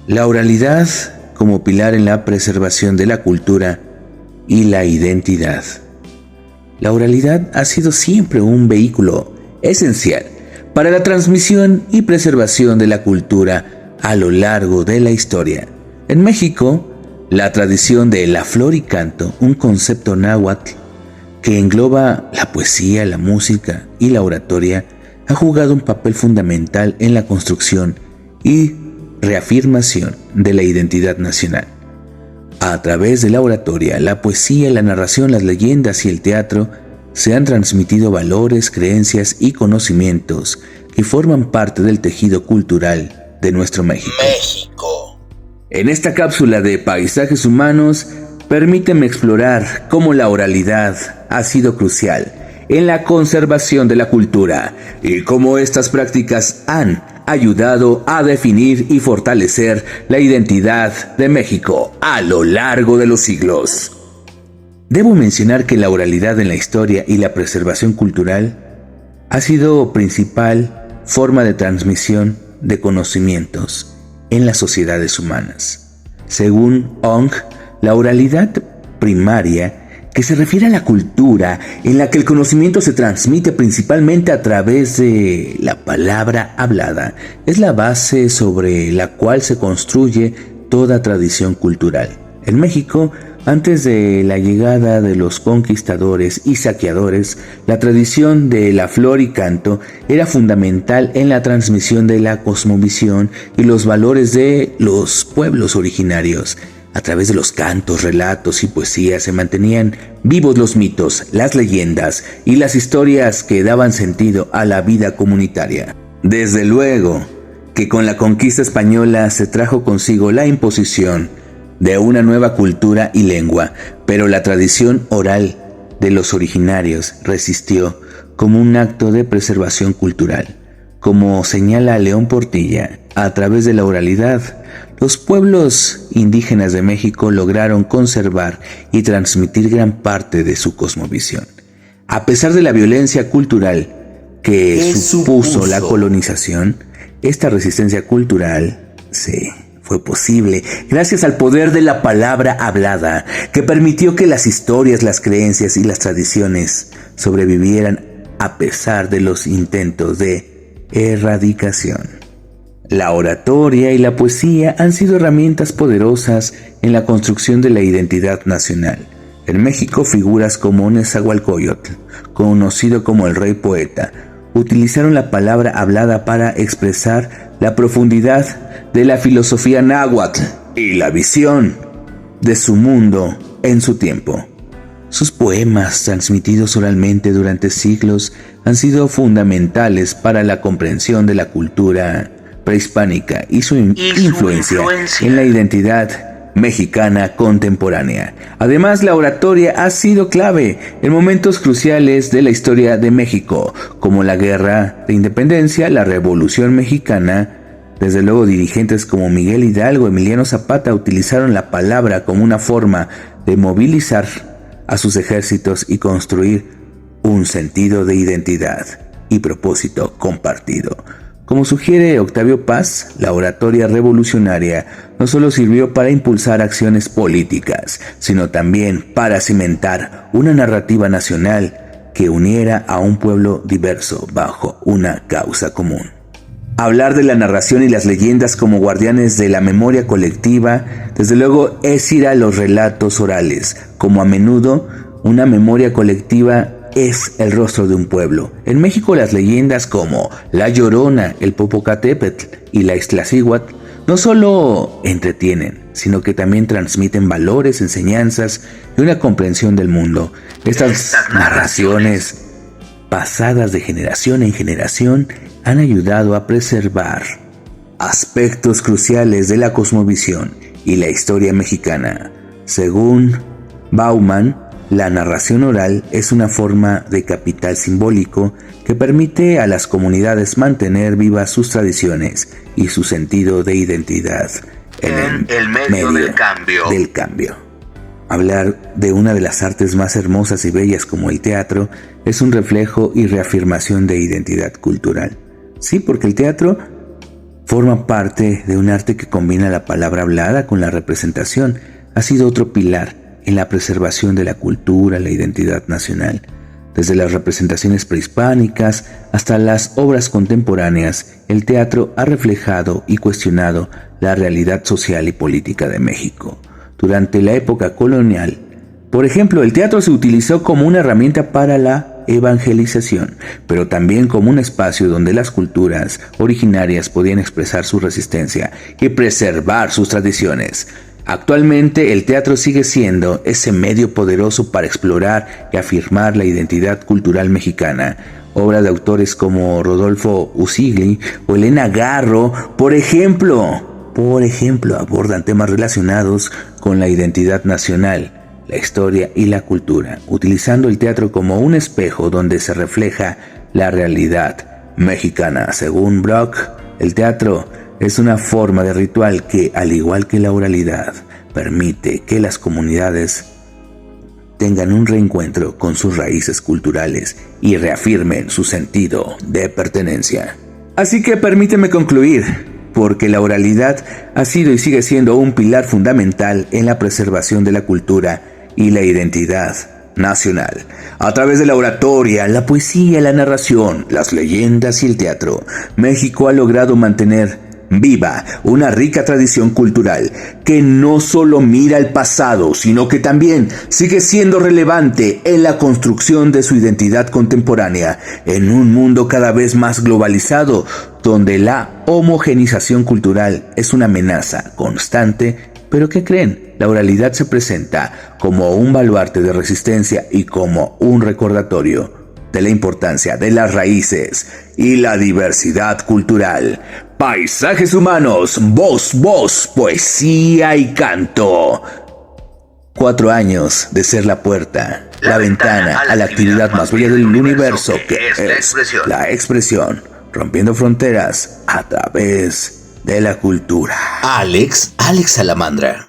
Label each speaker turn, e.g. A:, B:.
A: La oralidad como pilar en la preservación de la cultura y la identidad. La oralidad ha sido siempre un vehículo esencial para la transmisión y preservación de la cultura a lo largo de la historia. En México, la tradición de la flor y canto, un concepto náhuatl que engloba la poesía, la música y la oratoria, ha jugado un papel fundamental en la construcción y reafirmación de la identidad nacional. A través de la oratoria, la poesía, la narración, las leyendas y el teatro, se han transmitido valores, creencias y conocimientos que forman parte del tejido cultural de nuestro México. En esta cápsula de Paisajes Humanos, permíteme explorar cómo la oralidad ha sido crucial en la conservación de la cultura y cómo estas prácticas han ayudado a definir y fortalecer la identidad de México a lo largo de los siglos. Debo mencionar que la oralidad en la historia y la preservación cultural ha sido principal forma de transmisión de conocimientos en las sociedades humanas. Según Ong, la oralidad primaria, que se refiere a la cultura en la que el conocimiento se transmite principalmente a través de la palabra hablada, es la base sobre la cual se construye toda tradición cultural. En México, antes de la llegada de los conquistadores y saqueadores, la tradición de la flor y canto era fundamental en la transmisión de la cosmovisión y los valores de los pueblos originarios. A través de los cantos, relatos y poesías se mantenían vivos los mitos, las leyendas y las historias que daban sentido a la vida comunitaria. Desde luego que con la conquista española se trajo consigo la imposición de una nueva cultura y lengua, pero la tradición oral de los originarios resistió como un acto de preservación cultural. Como señala León Portilla, a través de la oralidad, los pueblos indígenas de México lograron conservar y transmitir gran parte de su cosmovisión. A pesar de la violencia cultural que supuso la colonización, esta resistencia cultural fue posible gracias al poder de la palabra hablada, que permitió que las historias, las creencias y las tradiciones sobrevivieran a pesar de los intentos de erradicación. La oratoria y la poesía han sido herramientas poderosas en la construcción de la identidad nacional. En México, figuras como Nezahualcóyotl, conocido como el rey poeta, utilizaron la palabra hablada para expresar la profundidad de la filosofía náhuatl y la visión de su mundo en su tiempo. Sus poemas, transmitidos oralmente durante siglos, han sido fundamentales para la comprensión de la cultura prehispánica y su influencia en la identidad mexicana contemporánea. Además, la oratoria ha sido clave en momentos cruciales de la historia de México, como la Guerra de Independencia, la Revolución Mexicana. Desde luego, dirigentes como Miguel Hidalgo, Emiliano Zapata utilizaron la palabra como una forma de movilizar a sus ejércitos y construir un sentido de identidad y propósito compartido. Como sugiere Octavio Paz, la oratoria revolucionaria no solo sirvió para impulsar acciones políticas, sino también para cimentar una narrativa nacional que uniera a un pueblo diverso bajo una causa común. Hablar de la narración y las leyendas como guardianes de la memoria colectiva, desde luego, es ir a los relatos orales, como a menudo una memoria colectiva es el rostro de un pueblo. En México, las leyendas como La Llorona, el Popocatépetl y la Iztaccíhuatl no solo entretienen, sino que también transmiten valores, enseñanzas y una comprensión del mundo. Estas narraciones, pasadas de generación en generación, han ayudado a preservar aspectos cruciales de la cosmovisión y la historia mexicana. Según Bauman, la narración oral es una forma de capital simbólico que permite a las comunidades mantener vivas sus tradiciones y su sentido de identidad en el medio del cambio. Hablar de una de las artes más hermosas y bellas como el teatro es un reflejo y reafirmación de identidad cultural. Sí, porque el teatro Forma parte de un arte que combina la palabra hablada con la representación. Ha sido otro pilar en la preservación de la cultura, la identidad nacional. Desde las representaciones prehispánicas hasta las obras contemporáneas, el teatro ha reflejado y cuestionado la realidad social y política de México. Durante la época colonial, por ejemplo, el teatro se utilizó como una herramienta para la evangelización, pero también como un espacio donde las culturas originarias podían expresar su resistencia y preservar sus tradiciones. Actualmente el teatro sigue siendo ese medio poderoso para explorar y afirmar la identidad cultural mexicana. Obras de autores como Rodolfo Usigli o Elena Garro, por ejemplo, abordan temas relacionados con la identidad nacional, la historia y la cultura, utilizando el teatro como un espejo donde se refleja la realidad mexicana. Según Bloch, el teatro es una forma de ritual que, al igual que la oralidad, permite que las comunidades tengan un reencuentro con sus raíces culturales y reafirmen su sentido de pertenencia. Así que permíteme concluir, porque la oralidad ha sido y sigue siendo un pilar fundamental en la preservación de la cultura y la identidad nacional. A través de la oratoria, la poesía, la narración, las leyendas y el teatro, México ha logrado mantener viva una rica tradición cultural que no solo mira al pasado, sino que también sigue siendo relevante en la construcción de su identidad contemporánea en un mundo cada vez más globalizado, donde la homogenización cultural es una amenaza constante. ¿Pero qué creen? La oralidad se presenta como un baluarte de resistencia y como un recordatorio de la importancia de las raíces y la diversidad cultural. Paisajes humanos, voz, poesía y canto. 4 años de ser la puerta, la ventana a la actividad más bella del universo, que es la expresión, rompiendo fronteras a través de la cultura. Alex Salamandra.